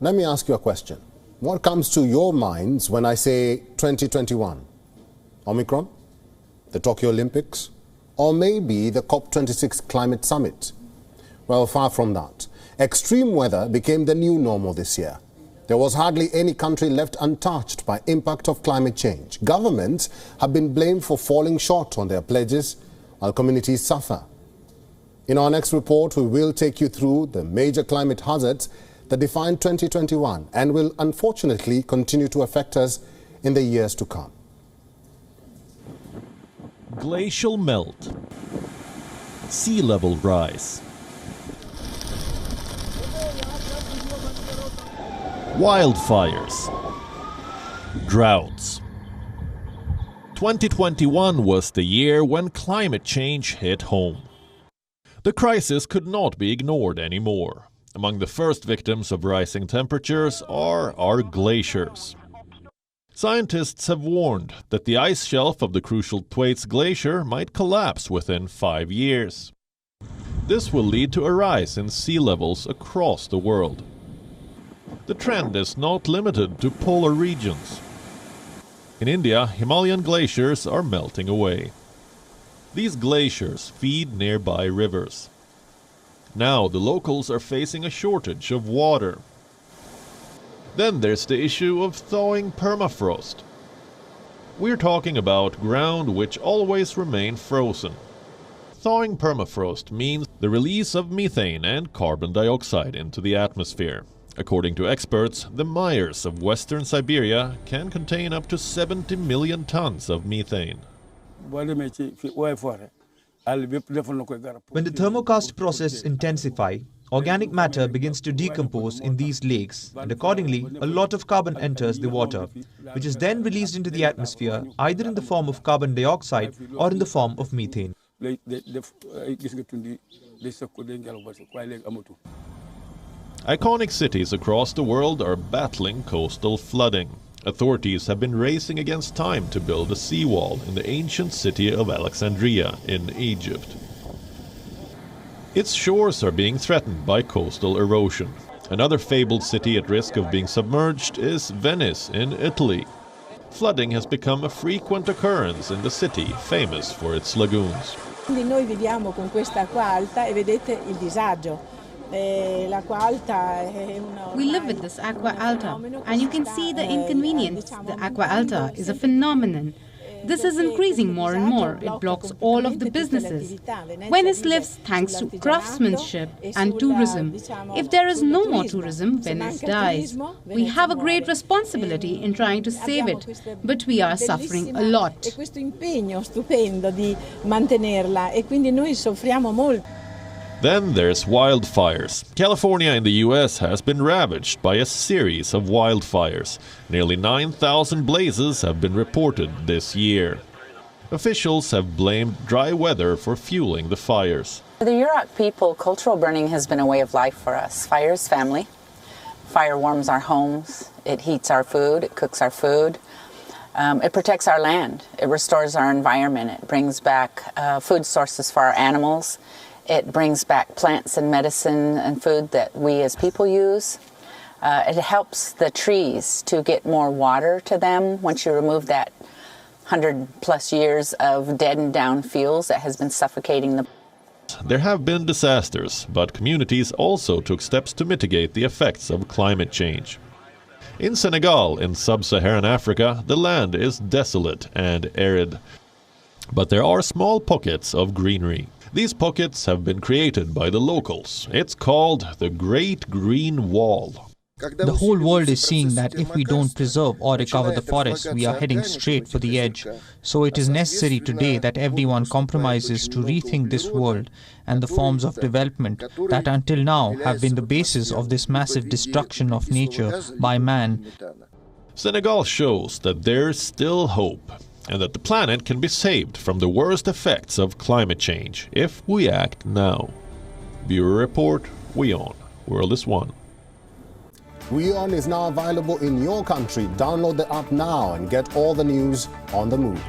Let me ask you a question. What comes to your minds when I say 2021? Omicron? The Tokyo Olympics? Or maybe the COP26 climate summit? Well, far from that. Extreme weather became the new normal this year. There was hardly any country left untouched by impact of climate change. Governments have been blamed for falling short on their pledges, while communities suffer. In our next report, we will take you through the major climate hazards that define 2021 and will unfortunately continue to affect us in the years to come. Glacial melt, sea level rise, wildfires, droughts. 2021 was the year when climate change hit home. The crisis could not be ignored anymore. Among the first victims of rising temperatures are our glaciers. Scientists have warned that the ice shelf of the crucial Thwaites Glacier might collapse within 5 years. This will lead to a rise in sea levels across the world. The trend is not limited to polar regions. In India, Himalayan glaciers are melting away. These glaciers feed nearby rivers. Now the locals are facing a shortage of water. Then there's the issue of thawing permafrost. We're talking about ground which always remain frozen. Thawing permafrost means the release of methane and carbon dioxide into the atmosphere. According to experts, the mires of western Siberia can contain up to 70 million tons of methane. When the thermokarst process intensifies, organic matter begins to decompose in these lakes, and accordingly, a lot of carbon enters the water, which is then released into the atmosphere either in the form of carbon dioxide or in the form of methane. Iconic cities across the world are battling coastal flooding. Authorities have been racing against time to build a seawall in the ancient city of Alexandria in Egypt. Its shores are being threatened by coastal erosion. Another fabled city at risk of being submerged is Venice in Italy. Flooding has become a frequent occurrence in the city, famous for its lagoons. Noi viviamo con questa acqua alta e vedete il disagio. We live with this aqua alta, and you can see the inconvenience. The aqua alta is a phenomenon. This is increasing more and more. It blocks all of the businesses. Venice lives thanks to craftsmanship and tourism. If there is no more tourism, Venice dies. We have a great responsibility in trying to save it, but we are suffering a lot. Then there's wildfires. California in the US has been ravaged by a series of wildfires. Nearly 9,000 blazes have been reported this year. Officials have blamed dry weather for fueling the fires. For the Yurok people, cultural burning has been a way of life for us. Fire is family. Fire warms our homes. It heats our food. It cooks our food. It protects our land. It restores our environment. It brings back food sources for our animals. It brings back plants and medicine and food that we as people use. It helps the trees to get more water to them once you remove that 100+ years of deadened down fuels that has been suffocating them. There have been disasters, but communities also took steps to mitigate the effects of climate change. In Senegal, in sub-Saharan Africa, the land is desolate and arid. But there are small pockets of greenery. These pockets have been created by the locals. It's called the Great Green Wall. The whole world is seeing that if we don't preserve or recover the forests, we are heading straight for the edge. So it is necessary today that everyone compromises to rethink this world and the forms of development that until now have been the basis of this massive destruction of nature by man. Senegal shows that there's still hope, and that the planet can be saved from the worst effects of climate change if we act now. Bureau Report, WION. World is One. WION is now available in your country. Download the app now and get all the news on the move.